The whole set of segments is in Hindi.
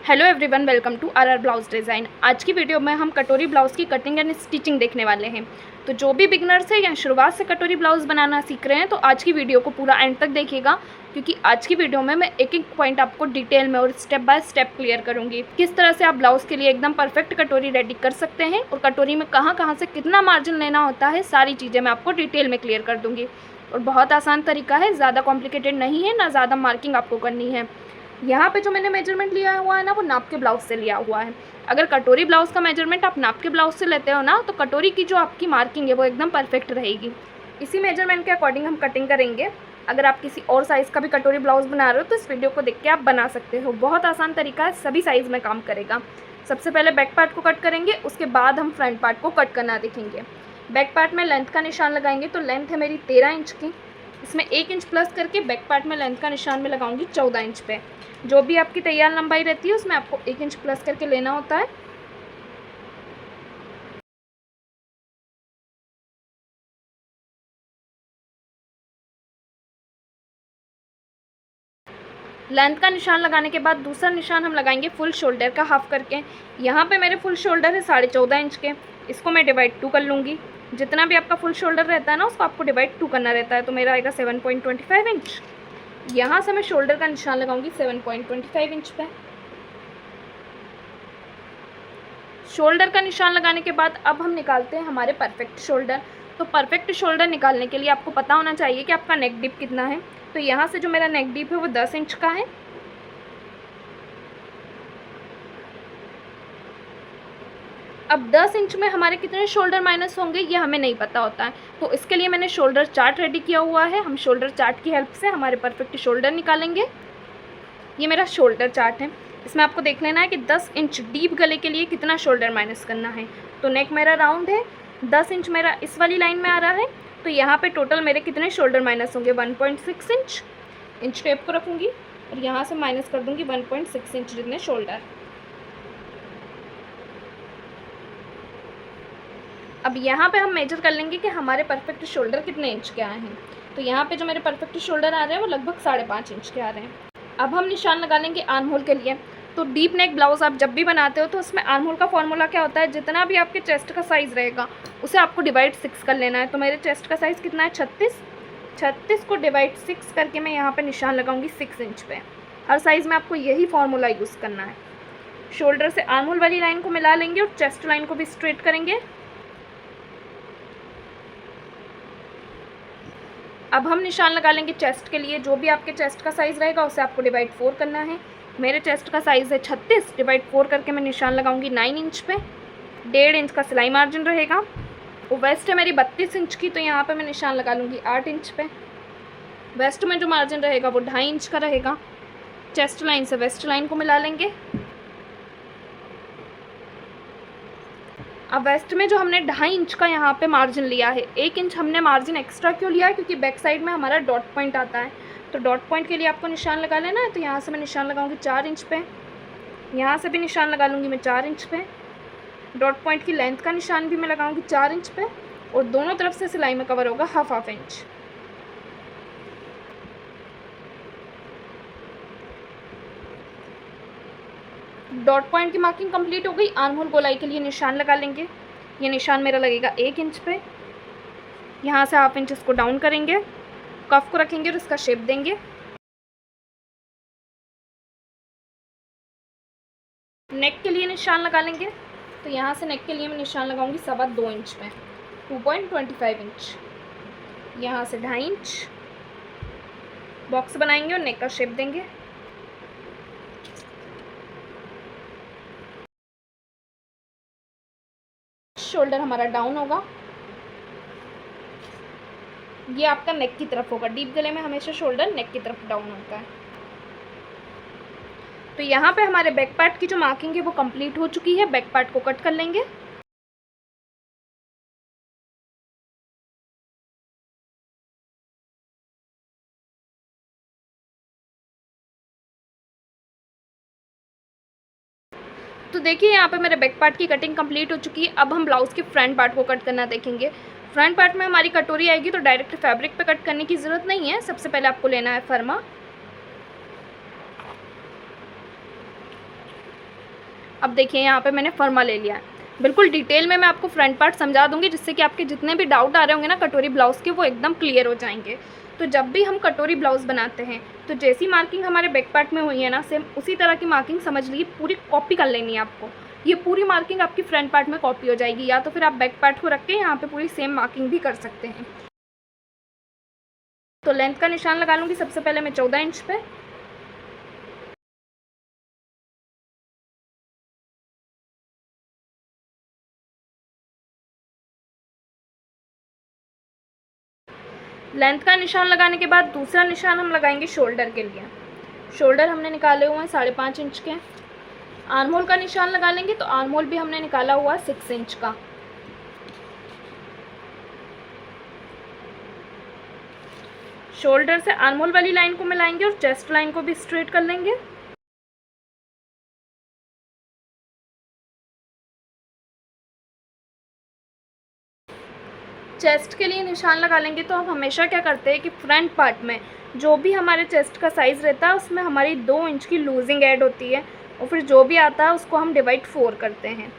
Hello everyone, welcome to our blouse design. आज की वीडियो में हम कटोरी ब्लाउज़ की कटिंग एंड स्टिचिंग देखने वाले हैं। तो जो भी बिगनर्स है या शुरुआत से कटोरी ब्लाउज़ बनाना सीख रहे हैं तो आज की वीडियो को पूरा एंड तक देखिएगा, क्योंकि आज की वीडियो में मैं एक एक पॉइंट आपको डिटेल में और स्टेप बाय स्टेप क्लियर करूँगी। किस तरह से आप ब्लाउज़ के लिए एकदम परफेक्ट कटोरी रेडी कर सकते हैं और कटोरी में कहाँ कहाँ से कितना मार्जिन लेना होता है, सारी चीज़ें मैं आपको डिटेल में क्लियर कर दूँगी। और बहुत आसान तरीका है, ज़्यादा कॉम्प्लिकेटेड नहीं है, ना ज़्यादा मार्किंग आपको करनी है। यहाँ पे जो मैंने मेजरमेंट लिया हुआ है ना, वो नाप के ब्लाउज से लिया हुआ है। अगर कटोरी ब्लाउज़ का मेजरमेंट आप नाप के ब्लाउज से लेते हो ना, तो कटोरी की जो आपकी मार्किंग है वो एकदम परफेक्ट रहेगी। इसी मेजरमेंट के अकॉर्डिंग हम कटिंग करेंगे। अगर आप किसी और साइज़ का भी कटोरी ब्लाउज़ बना रहे हो तो इस वीडियो को देख के आप बना सकते हो। बहुत आसान तरीका है, सभी साइज़ में काम करेगा। सबसे पहले बैक पार्ट को कट करेंगे, उसके बाद हम फ्रंट पार्ट को कट करना देखेंगे। बैक पार्ट में लेंथ का निशान लगाएंगे, तो लेंथ है मेरी 13 इंच की। इसमें 1 इंच प्लस करके बैक पार्ट में लेंथ का निशान में लगाऊंगी 14 इंच पे। जो भी आपकी तैयार लंबाई रहती है उसमें आपको 1 इंच प्लस करके लेना होता है। लेंथ का निशान लगाने के बाद दूसरा निशान हम लगाएंगे फुल शोल्डर का हाफ करके। यहाँ पे मेरे फुल शोल्डर है 14.5 इंच के। इसको मैं डिवाइड 2 कर लूँगी। जितना भी आपका फुल शोल्डर रहता है ना, उसको आपको डिवाइड 2 करना रहता है, तो मेरा आएगा 7.25 इंच। यहाँ से मैं शोल्डर का निशान लगाऊंगी 7.25 इंच पे। शोल्डर का निशान लगाने के बाद अब हम निकालते हैं हमारे परफेक्ट शोल्डर। तो परफेक्ट शोल्डर निकालने के लिए आपको पता होना चाहिए कि आपका नेक डीप कितना है। तो यहाँ से जो मेरा नेक डीप है वो 10 इंच का है। अब 10 इंच में हमारे कितने शोल्डर माइनस होंगे ये हमें नहीं पता होता है, तो इसके लिए मैंने शोल्डर चार्ट रेडी किया हुआ है। हम शोल्डर चार्ट की हेल्प से हमारे परफेक्ट शोल्डर निकालेंगे। ये मेरा शोल्डर चार्ट है। इसमें आपको देख लेना है कि 10 इंच डीप गले के लिए कितना शोल्डर माइनस करना है। तो नेक मेरा राउंड है, 10 इंच मेरा इस वाली लाइन में आ रहा है, तो यहाँ पे टोटल मेरे कितने शोल्डर माइनस होंगे 1.6 इंच। इंच टेप को रखूँगी और यहाँ से माइनस कर दूँगी 1.6 इंच जितने शोल्डर। अब यहाँ पे हम मेजर कर लेंगे कि हमारे परफेक्ट शोल्डर कितने इंच के आए हैं। तो यहाँ पे जो मेरे परफेक्ट शोल्डर आ रहे हैं वो लगभग 5.5 इंच के आ रहे हैं। अब हम निशान लगा लेंगे आर्म होल के लिए। तो डीप नेक ब्लाउज आप जब भी बनाते हो तो उसमें आर्म होल का फॉर्मूला क्या होता है, जितना भी आपके चेस्ट का साइज़ रहेगा उसे आपको डिवाइड 6 कर लेना है। तो मेरे चेस्ट का साइज़ कितना है 36 को डिवाइड 6 करके मैं यहाँ पे निशान लगाऊंगी 6 इंच पे। हर साइज़ में आपको यही फॉर्मूला यूज़ करना है। शोल्डर से आर्म होल वाली लाइन को मिला लेंगे और चेस्ट लाइन को भी स्ट्रेट करेंगे। अब हम निशान लगा लेंगे चेस्ट के लिए। जो भी आपके चेस्ट का साइज़ रहेगा उसे आपको डिवाइड 4 करना है। मेरे चेस्ट का साइज़ है 36, डिवाइड 4 करके मैं निशान लगाऊंगी 9 इंच पे। 1.5 इंच का सिलाई मार्जिन रहेगा। वो वेस्ट है मेरी 32 इंच की, तो यहाँ पे मैं निशान लगा लूँगी 8 इंच पे। वेस्ट में जो मार्जिन रहेगा वो 2.5 इंच का रहेगा। चेस्ट लाइन से वेस्ट लाइन को मिला लेंगे। अब वेस्ट में जो हमने 2.5 इंच का यहाँ पे मार्जिन लिया है, 1 इंच हमने मार्जिन एक्स्ट्रा क्यों लिया है, क्योंकि बैक साइड में हमारा डॉट पॉइंट आता है। तो डॉट पॉइंट के लिए आपको निशान लगा लेना है। तो यहाँ से मैं निशान लगाऊंगी 4 इंच पे। यहाँ से भी निशान लगा लूँगी मैं 4 इंच पे। डॉट पॉइंट की लेंथ का निशान भी मैं लगाऊंगी 4 इंच पे, और दोनों तरफ से सिलाई में कवर होगा हाफ इंच। डॉट पॉइंट की मार्किंग कंप्लीट हो गई। आर्म होल गोलाई के लिए निशान लगा लेंगे। ये निशान मेरा लगेगा 1 इंच पे। यहाँ से हाफ इंच इसको डाउन करेंगे, कफ को रखेंगे और इसका शेप देंगे। नेक के लिए निशान लगा लेंगे। तो यहाँ से नेक के लिए मैं निशान लगाऊंगी 2.25 इंच पे, 2.25 इंच। यहाँ से 2.5 इंच बॉक्स बनाएंगे और नेक का शेप देंगे। शोल्डर हमारा डाउन होगा, ये आपका नेक की तरफ होगा। डीप गले में हमेशा शोल्डर नेक की तरफ डाउन होता है। तो यहाँ पे हमारे बैक पार्ट की जो मार्किंग है वो कंप्लीट हो चुकी है। बैक पार्ट को कट कर लेंगे। तो देखिए यहाँ पे मेरे बैक पार्ट की कटिंग कंप्लीट हो चुकी है। अब हम ब्लाउज़ के फ्रंट पार्ट को कट करना देखेंगे। फ्रंट पार्ट में हमारी कटोरी आएगी, तो डायरेक्ट फैब्रिक पे कट करने की ज़रूरत नहीं है। सबसे पहले आपको लेना है फर्मा। अब देखिए यहाँ पे मैंने फर्मा ले लिया है। बिल्कुल डिटेल में मैं आपको फ्रंट पार्ट समझा दूंगी, जिससे कि आपके जितने भी डाउट आ रहे होंगे ना कटोरी ब्लाउज़ के, वो एकदम क्लियर हो जाएंगे। तो जब भी हम कटोरी ब्लाउज़ बनाते हैं तो जैसी मार्किंग हमारे बैक पार्ट में हुई है ना, सेम उसी तरह की मार्किंग समझ लीजिए पूरी कॉपी कर लेनी है आपको। ये पूरी मार्किंग आपकी फ्रंट पार्ट में कॉपी हो जाएगी, या तो फिर आप बैक पार्ट को रख के यहाँ पे पूरी सेम मार्किंग भी कर सकते हैं। तो लेंथ का निशान लगा लूँगी सबसे पहले मैं 14 इंच पे। लेंथ का निशान लगाने के बाद दूसरा निशान हम लगाएंगे शोल्डर के लिए। शोल्डर हमने निकाले हुए हैं 5.5 इंच के। आर्म होल का निशान लगा लेंगे, तो आर्म होल भी हमने निकाला हुआ 6 इंच का। शोल्डर से आर्म होल वाली लाइन को मिलाएंगे और चेस्ट लाइन को भी स्ट्रेट कर लेंगे। चेस्ट के लिए निशान लगा लेंगे, तो हम हमेशा क्या करते हैं कि फ्रंट पार्ट में जो भी हमारे चेस्ट का साइज़ रहता है उसमें हमारी 2 इंच की लूजिंग ऐड होती है, और फिर जो भी आता है उसको हम डिवाइड 4 करते हैं,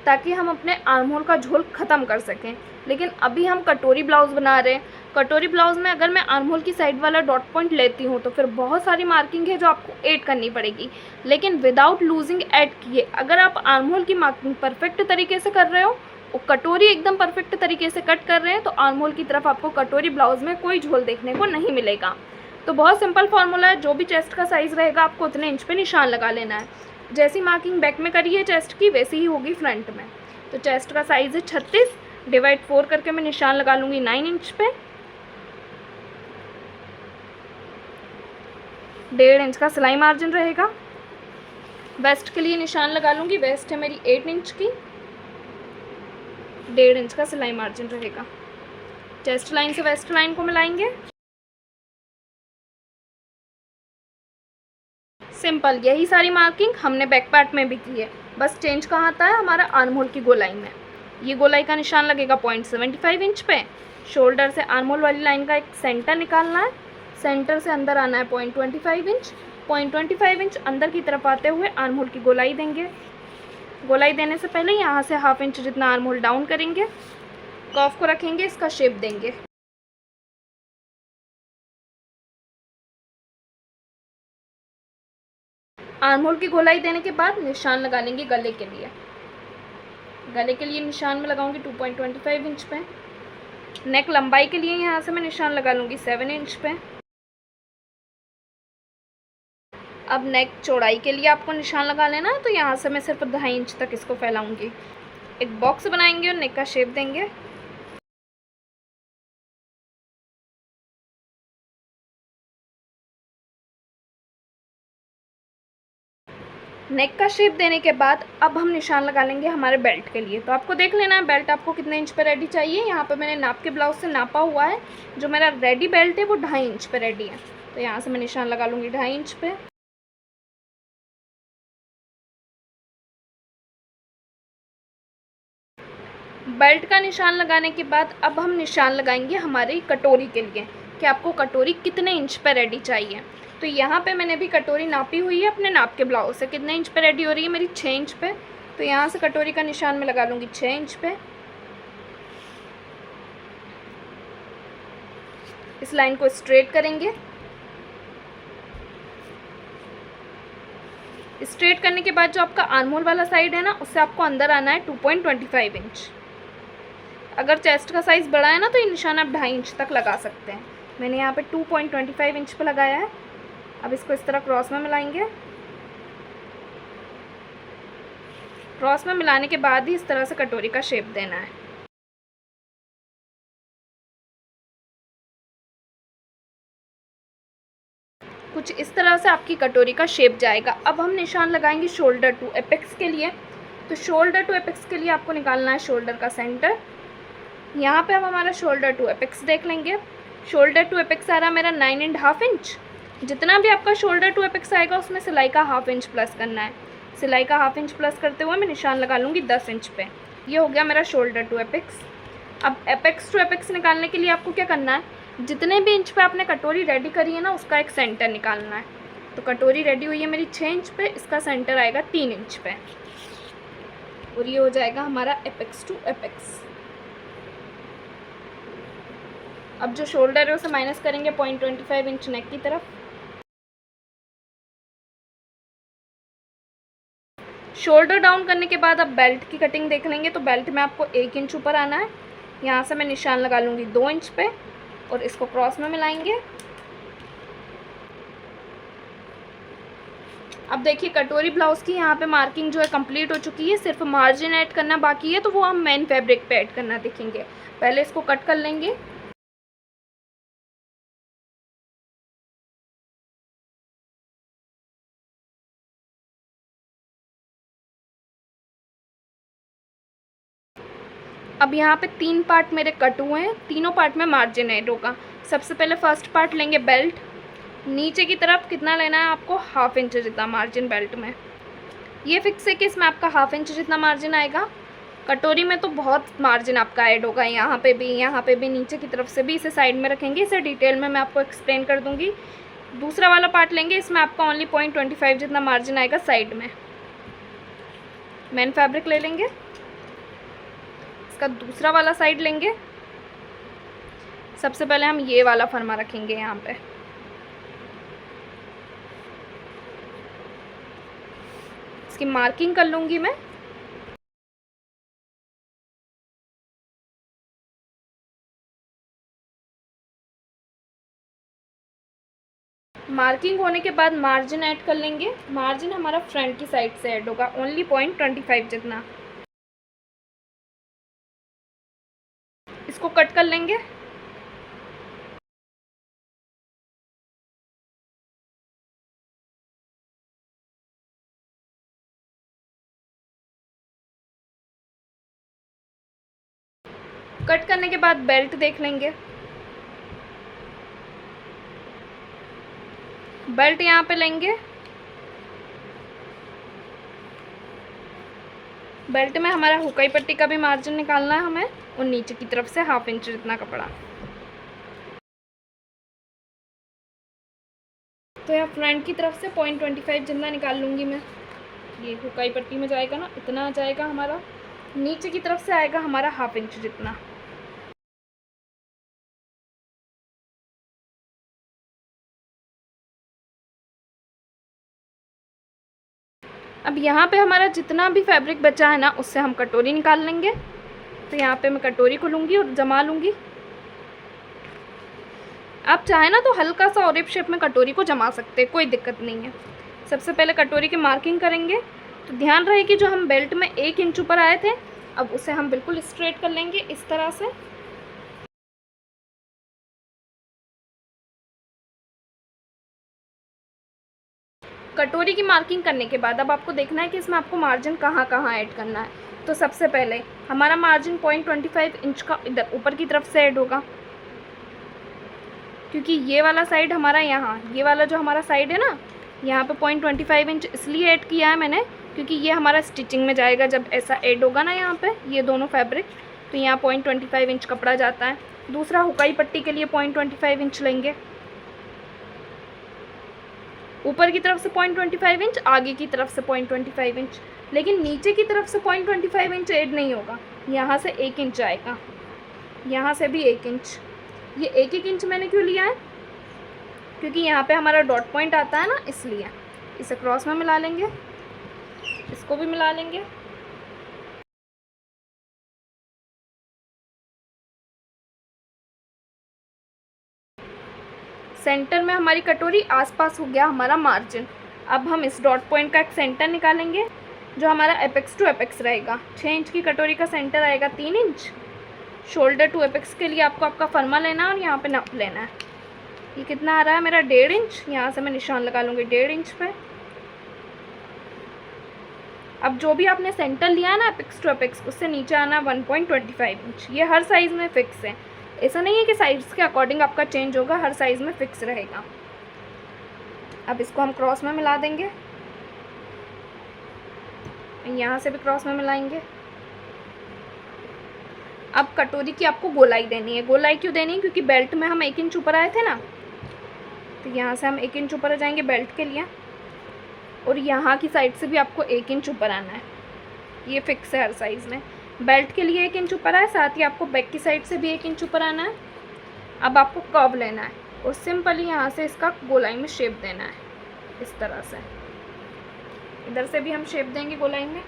ताकि हम अपने आर्म होल का झोल ख़त्म कर सकें। लेकिन अभी हम कटोरी ब्लाउज़ बना रहे हैं। कटोरी ब्लाउज़ में अगर मैं आर्म होल की साइड वाला डॉट पॉइंट लेती हूँ तो फिर बहुत सारी मार्किंग है जो आपको ऐड करनी पड़ेगी। लेकिन विदाउट लूजिंग ऐड किए अगर आप आर्म होल की मार्किंग परफेक्ट तरीके से कर रहे हो और कटोरी एकदम परफेक्ट तरीके से कट कर रहे हैं, तो आर्म होल की तरफ आपको कटोरी ब्लाउज़ में कोई झोल देखने को नहीं मिलेगा। तो बहुत सिंपल फार्मूला है, जो भी चेस्ट का साइज़ रहेगा आपको उतने इंच पे निशान लगा लेना है। जैसी मार्किंग बैक में करी है चेस्ट की, वैसी ही होगी फ्रंट में। तो चेस्ट का साइज़ है 36, डिवाइड 4 करके मैं निशान लगा लूँगी 9 इंच पे। 1.5 इंच का सिलाई मार्जिन रहेगा। वेस्ट के लिए निशान लगा लूँगी, वेस्ट है मेरी 8 इंच की, 1.5 इंच का सिलाई मार्जिन रहेगा। चेस्ट लाइन से वेस्ट लाइन को मिलाएंगे। सिंपल यही सारी मार्किंग हमने बैक पार्ट में भी की है, बस चेंज कहाँ आता है हमारा आर्म होल की गोलाई में। ये गोलाई का निशान लगेगा 0.75 इंच पे। शोल्डर से आर्म होल वाली लाइन का एक सेंटर निकालना है, सेंटर से अंदर आना है 0.25 इंच। 0.25 इंच अंदर की तरफ आते हुए आर्म होल की गोलाई देंगे। गोलाई देने से पहले यहाँ से 1/2 इंच जितना आर्म होल डाउन करेंगे, कर्व को रखेंगे, इसका शेप देंगे। आर्म होल की गोलाई देने के बाद निशान लगा लेंगे गले के लिए। गले के लिए निशान में लगाऊंगी 2.25 इंच पे। नेक लंबाई के लिए यहाँ से मैं निशान लगा लूँगी 7 इंच पे। अब नेक चौड़ाई के लिए आपको निशान लगा लेना है, तो यहाँ से मैं सिर्फ 2.5 इंच तक इसको फैलाऊंगी। एक बॉक्स बनाएंगे और नेक का शेप देंगे। नेक का शेप देने के बाद अब हम निशान लगा लेंगे हमारे बेल्ट के लिए। तो आपको देख लेना है बेल्ट आपको कितने इंच पे रेडी चाहिए। यहाँ पे मैंने नाप के ब्लाउज से नापा हुआ है। जो मेरा रेडी बेल्ट है वो 2.5 इंच पे रेडी है, तो यहाँ से मैं निशान लगा लूँगी 2.5 इंच पे। बेल्ट का निशान लगाने के बाद अब हम निशान लगाएंगे हमारी कटोरी के लिए कि आपको कटोरी कितने इंच पे रेडी चाहिए। तो यहाँ पे मैंने भी कटोरी नापी हुई है अपने नाप के ब्लाउज से, कितने इंच पे रेडी हो रही है मेरी 6 इंच पे। तो यहाँ से कटोरी का निशान मैं लगा लूँगी 6 इंच पे। इस लाइन को स्ट्रेट करेंगे। स्ट्रेट करने के बाद जो आपका आर्म होल वाला साइड है ना, उससे आपको अंदर आना है 2.25 इंच। अगर चेस्ट का साइज़ बड़ा है ना तो ये निशान आप 2.5 इंच तक लगा सकते हैं। मैंने यहाँ पे 2.25 इंच पे लगाया है। अब इसको इस तरह क्रॉस में मिलाएंगे। क्रॉस में मिलाने के बाद ही इस तरह से कटोरी का शेप देना है। कुछ इस तरह से आपकी कटोरी का शेप जाएगा। अब हम निशान लगाएंगे शोल्डर टू एपेक्स के लिए। तो शोल्डर टू एपेक्स के लिए आपको निकालना है शोल्डर का सेंटर। यहाँ पे हम हमारा शोल्डर टू एपेक्स देख लेंगे। शोल्डर टू एपेक्स आ रहा मेरा 9.5 इंच। जितना भी आपका शोल्डर टू एपेक्स आएगा उसमें सिलाई का 1/2 इंच प्लस करना है। सिलाई का 1/2 इंच प्लस करते हुए मैं निशान लगा लूँगी 10 इंच पे। ये हो गया मेरा शोल्डर टू एपेक्स। अब एपेक्स टू एपेक्स निकालने के लिए आपको क्या करना है, जितने भी इंच पे आपने कटोरी रेडी करी है ना उसका एक सेंटर निकालना है। तो कटोरी रेडी हुई है मेरी 6 इंच पे, इसका सेंटर आएगा 3 इंच पे। और ये हो जाएगा हमारा एपेक्स टू एपेक्स। अब जो शोल्डर है उसे माइनस करेंगे 0.25 इंच नेक की तरफ। शोल्डर डाउन करने के बाद अब बेल्ट की कटिंग देख लेंगे। तो बेल्ट में आपको 1 इंच ऊपर आना है। यहाँ से मैं निशान लगा लूँगी 2 इंच पे और इसको क्रॉस में मिलाएंगे। अब देखिए कटोरी ब्लाउज़ की यहाँ पे मार्किंग जो है कंप्लीट हो चुकी है, सिर्फ मार्जिन ऐड करना बाकी है, तो वो हम मेन फैब्रिक पे ऐड करना देखेंगे। पहले इसको कट कर लेंगे। अब यहाँ पे 3 पार्ट मेरे कट हुए हैं, तीनों पार्ट में मार्जिन ऐड होगा। सबसे पहले फर्स्ट पार्ट लेंगे बेल्ट। नीचे की तरफ कितना लेना है आपको, 1/2 इंच जितना मार्जिन बेल्ट में। ये फिक्स है कि इसमें आपका 1/2 इंच जितना मार्जिन आएगा। कटोरी में तो बहुत मार्जिन आपका ऐड होगा, यहाँ पे भी, नीचे की तरफ से भी। इसे साइड में रखेंगे, इसे डिटेल में मैं आपको एक्सप्लेन कर दूँगी। दूसरा वाला पार्ट लेंगे, इसमें आपका ओनली 0.25 जितना मार्जिन आएगा साइड में। मेन फैब्रिक ले लेंगे, इसका दूसरा वाला साइड लेंगे। सबसे पहले हम ये वाला फरमा रखेंगे यहाँ पे। इसकी मार्किंग कर लूँगी मैं। मार्किंग होने के बाद मार्जिन ऐड कर लेंगे। मार्जिन हमारा फ्रंट की साइड से ऐड होगा, ओनली 0.25 जितना। इसको कट कर लेंगे। कट करने के बाद बेल्ट देख लेंगे। बेल्ट यहाँ पे लेंगे। बेल्ट में हमारा हुकाई पट्टी का भी मार्जिन निकालना है हमें, और नीचे की तरफ से 1/2 इंच जितना कपड़ा। तो यहाँ फ्रंट की तरफ से 0.25 जितना निकाल लूँगी मैं। ये हुकाई पट्टी में जाएगा ना, इतना आ जाएगा हमारा। नीचे की तरफ से आएगा हमारा 1/2 इंच जितना। अब यहाँ पे हमारा जितना भी फैब्रिक बचा है ना, उससे हम कटोरी निकाल लेंगे। तो यहाँ पे मैं कटोरी को लूँगी और जमा लूँगी। आप चाहें ना तो हल्का सा ओरिप शेप में कटोरी को जमा सकते हैं, कोई दिक्कत नहीं है। सबसे पहले कटोरी की मार्किंग करेंगे। तो ध्यान रहे कि जो हम बेल्ट में 1 इंच ऊपर आए थे, अब उसे हम बिल्कुल स्ट्रेट कर लेंगे इस तरह से। कटोरी की मार्किंग करने के बाद अब आपको देखना है कि इसमें आपको मार्जिन कहाँ कहाँ ऐड करना है। तो सबसे पहले हमारा मार्जिन 0.25 इंच का इधर ऊपर की तरफ से ऐड होगा, क्योंकि ये वाला साइड हमारा यहाँ, ये वाला जो हमारा साइड है ना, यहाँ पे 0.25 इंच इसलिए ऐड किया है मैंने, क्योंकि ये हमारा स्टिचिंग में जाएगा जब ऐसा ऐड होगा ना यहाँ पे ये दोनों फैब्रिक। तो यहाँ 0.25 इंच कपड़ा जाता है। दूसरा हुकाई पट्टी के लिए 0.25 इंच लेंगे। ऊपर की तरफ से 0.25 इंच, आगे की तरफ से 0.25 इंच, लेकिन नीचे की तरफ से 0.25 इंच ऐड नहीं होगा। यहाँ से 1 इंच आएगा, यहाँ से भी 1 इंच। ये 1-1 इंच मैंने क्यों लिया है, क्योंकि यहाँ पे हमारा डॉट पॉइंट आता है ना, इसलिए। इसे क्रॉस में मिला लेंगे, इसको भी मिला लेंगे। सेंटर में हमारी कटोरी, आसपास हो गया हमारा मार्जिन। अब हम इस डॉट पॉइंट का एक सेंटर निकालेंगे, जो हमारा एपेक्स टू एपेक्स रहेगा। 6 इंच की कटोरी का सेंटर आएगा 3 इंच। शोल्डर टू एपेक्स के लिए आपको आपका फर्मा लेना है और यहाँ पे नाप लेना है। ये कितना आ रहा है मेरा, 1.5 इंच। यहाँ से मैं निशान लगा लूँगी 1.5 इंच पे। अब जो भी आपने सेंटर लिया है ना एपेक्स टू एपेक्स, उससे नीचे आना 1.25 इंच। ये हर साइज़ में फिक्स है, ऐसा नहीं है कि साइज़ के अकॉर्डिंग आपका चेंज होगा, हर साइज़ में फिक्स रहेगा। अब इसको हम क्रॉस में मिला देंगे, यहाँ से भी क्रॉस में मिलाएंगे। अब कटोरी की आपको गोलाई देनी है। गोलाई क्यों देनी है, क्योंकि बेल्ट में हम 1 इंच ऊपर आए थे ना, तो यहाँ से हम 1 इंच ऊपर आ जाएंगे बेल्ट के लिए, और यहाँ की साइड से भी आपको 1 इंच ऊपर आना है। ये फिक्स है हर साइज़ में। बेल्ट के लिए 1 इंच ऊपर है, साथ ही आपको बैक की साइड से भी 1 इंच ऊपर आना है। अब आपको कर्व लेना है और सिंपली यहाँ से इसका गोलाई में शेप देना है, इस तरह से। इधर से भी हम शेप देंगे गोलाई में।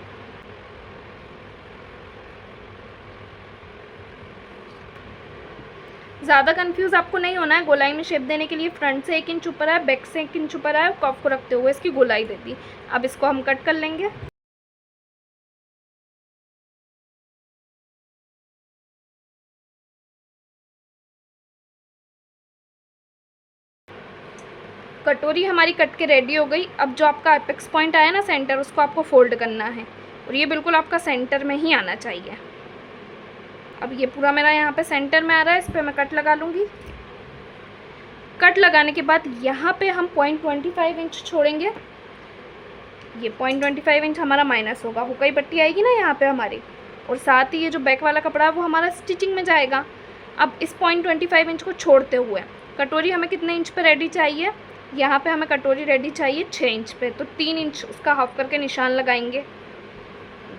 ज़्यादा कंफ्यूज आपको नहीं होना है। गोलाई में शेप देने के लिए फ्रंट से 1 इंच ऊपर है, बैक से 1 इंच ऊपर है, कर्व को रखते हुए इसकी गोलाई दे दी। अब इसको हम कट कर लेंगे। कटोरी हमारी कट के रेडी हो गई। अब जो आपका एपेक्स पॉइंट आया ना सेंटर, उसको आपको फोल्ड करना है और ये बिल्कुल आपका सेंटर में ही आना चाहिए। अब ये पूरा मेरा यहाँ पे सेंटर में आ रहा है, इस पर मैं कट लगा लूँगी। कट लगाने के बाद यहाँ पे हम 0.25 इंच छोड़ेंगे। ये 0.25 इंच हमारा माइनस होगा, हुकाई पट्टी आएगी ना यहाँ पे हमारी, और साथ ही ये जो बैक वाला कपड़ा है वो हमारा स्टिचिंग में जाएगा। अब इस 0.25 इंच को छोड़ते हुए कटोरी हमें कितने इंच पे रेडी चाहिए, यहाँ पे हमें कटोरी रेडी चाहिए 6 इंच पे, तो 3 इंच उसका हाफ करके निशान लगाएंगे।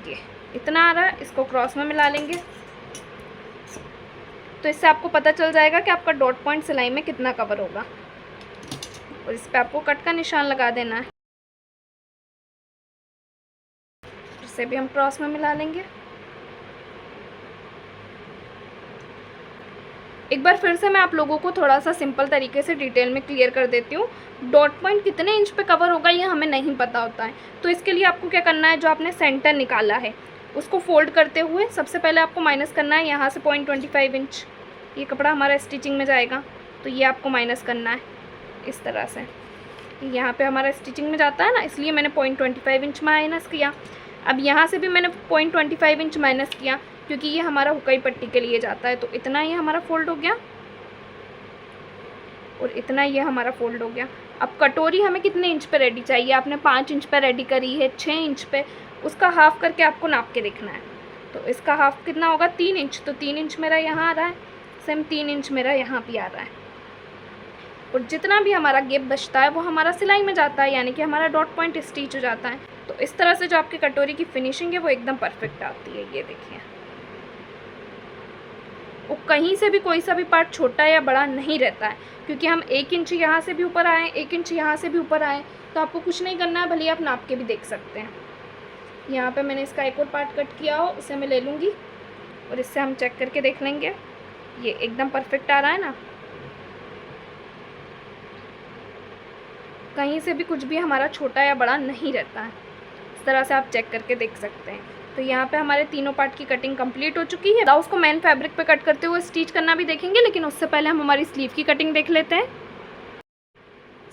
ये इतना आ रहा है, इसको क्रॉस में मिला लेंगे। तो इससे आपको पता चल जाएगा कि आपका डॉट पॉइंट सिलाई में कितना कवर होगा, और इस पर आपको कट का निशान लगा देना है। इसे भी हम क्रॉस में मिला लेंगे। एक बार फिर से मैं आप लोगों को थोड़ा सा सिंपल तरीके से डिटेल में क्लियर कर देती हूँ। डॉट पॉइंट कितने इंच पे कवर होगा ये हमें नहीं पता होता है, तो इसके लिए आपको क्या करना है, जो आपने सेंटर निकाला है उसको फोल्ड करते हुए सबसे पहले आपको माइनस करना है यहाँ से 0.25 इंच। ये कपड़ा हमारा स्टिचिंग में जाएगा, तो ये आपको माइनस करना है इस तरह से। यहाँ पे हमारा स्टिचिंग में जाता है ना, इसलिए मैंने 0.25 इंच माइनस किया। अब यहाँ से भी मैंने 0.25 इंच माइनस किया, क्योंकि ये हमारा हुकाई पट्टी के लिए जाता है। तो इतना ये हमारा फोल्ड हो गया और इतना ये हमारा फोल्ड हो गया। अब कटोरी हमें कितने इंच पे रेडी चाहिए, आपने 5 इंच पे रेडी करी है, 6 इंच पे, उसका हाफ करके आपको नाप के देखना है। तो इसका हाफ कितना होगा, 3 इंच। तो 3 इंच मेरा यहाँ आ रहा है, सेम 3 इंच मेरा यहाँ भी आ रहा है। और जितना भी हमारा गैप बचता है वो हमारा सिलाई में जाता है, यानी कि हमारा डॉट पॉइंट स्टिच हो जाता है। तो इस तरह से जो आपकी कटोरी की फिनिशिंग है वो एकदम परफेक्ट आती है। ये देखिए, वो कहीं से भी कोई सा भी पार्ट छोटा या बड़ा नहीं रहता है, क्योंकि हम 1 इंच यहाँ से भी ऊपर आए, 1 इंच यहाँ से भी ऊपर आए, तो आपको कुछ नहीं करना है, भले आप नाप के भी देख सकते हैं। यहाँ पे मैंने इसका एक और पार्ट कट किया हो, उसे मैं ले लूँगी और इससे हम चेक करके देख लेंगे। ये एकदम परफेक्ट आ रहा है ना, कहीं से भी कुछ भी हमारा छोटा या बड़ा नहीं रहता है। इस तरह से आप चेक करके देख सकते हैं। तो यहाँ पे हमारे तीनों पार्ट की कटिंग कंप्लीट हो चुकी है। ब्लाउज को मैन फैब्रिक पे कट करते हुए स्टिच करना भी देखेंगे, लेकिन उससे पहले हम हमारी स्लीव की कटिंग देख लेते हैं।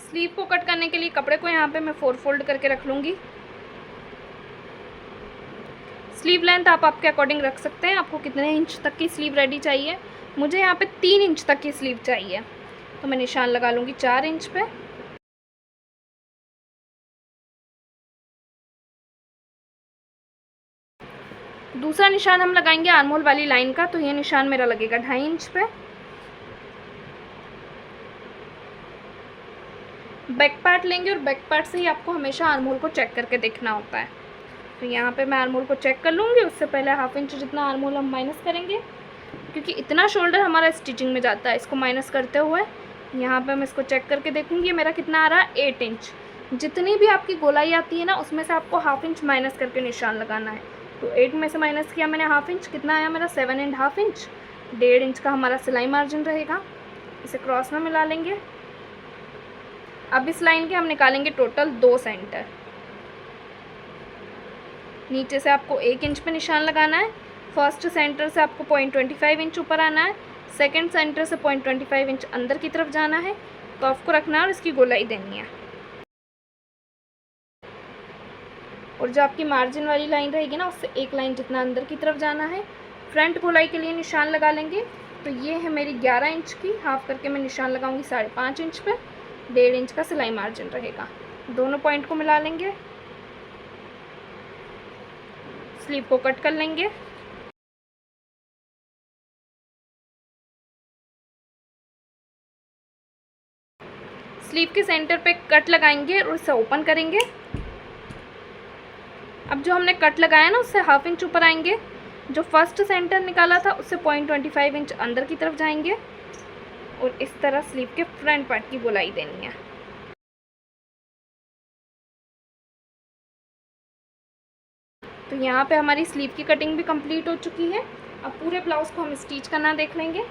स्लीव को कट करने के लिए कपड़े को यहाँ पे मैं 4 फोल्ड करके रख लूँगी। स्लीव लेंथ आप आपके अकॉर्डिंग रख सकते हैं, आपको कितने इंच तक की स्लीव रेडी चाहिए। मुझे यहाँ पे 3 इंच तक की स्लीव चाहिए, तो मैं निशान लगा लूँगी 4 इंच पे। दूसरा निशान हम लगाएंगे आर्म होल वाली लाइन का, तो ये निशान मेरा लगेगा 2.5 इंच पे। बैक पार्ट लेंगे और बैक पार्ट से ही आपको हमेशा आर्म होल को चेक करके देखना होता है। तो यहाँ पे मैं आर्म होल को चेक कर लूँगी, उससे पहले 1/2 इंच जितना आर्म होल हम माइनस करेंगे, क्योंकि इतना शोल्डर हमारा स्टिचिंग में जाता है। इसको माइनस करते हुए यहाँ पे मैं इसको चेक करके देखूँगी मेरा कितना आ रहा है, 8 इंच। जितनी भी आपकी गोलाई आती है ना, उसमें से आपको 1/2 इंच माइनस करके निशान लगाना है। तो 8 में से माइनस किया मैंने 1/2 इंच, कितना आया मेरा 7.5 इंच। 1.5 इंच का हमारा सिलाई मार्जिन रहेगा, इसे क्रॉस में मिला लेंगे। अब इस लाइन के हम निकालेंगे टोटल 2 सेंटर। नीचे से आपको 1 इंच पे निशान लगाना है। फर्स्ट सेंटर से आपको 0.25 इंच ऊपर आना है, सेकंड सेंटर से 0.25 इंच अंदर की तरफ जाना है। कर्व को रखना है और इसकी गोलाई देनी है। और जो आपकी मार्जिन वाली लाइन रहेगी ना, उससे 1 लाइन जितना अंदर की तरफ जाना है। फ्रंट गोलाई के लिए निशान लगा लेंगे। तो ये है मेरी 11 इंच की, हाफ करके मैं निशान लगाऊंगी 5.5 इंच पे। 1.5 इंच का सिलाई मार्जिन रहेगा। दोनों पॉइंट को मिला लेंगे, स्लीव को कट कर लेंगे। स्लीव के सेंटर पे कट लगाएंगे और इसे ओपन करेंगे। अब जो हमने कट लगाया ना उससे 1/2 इंच ऊपर आएंगे, जो फर्स्ट सेंटर निकाला था उससे 0.25 इंच अंदर की तरफ जाएंगे और इस तरह स्लीव के फ्रंट पार्ट की गोलाई देनी है। तो यहाँ पे हमारी स्लीव की कटिंग भी कंप्लीट हो चुकी है। अब पूरे ब्लाउज़ को हम स्टिच करना देख लेंगे।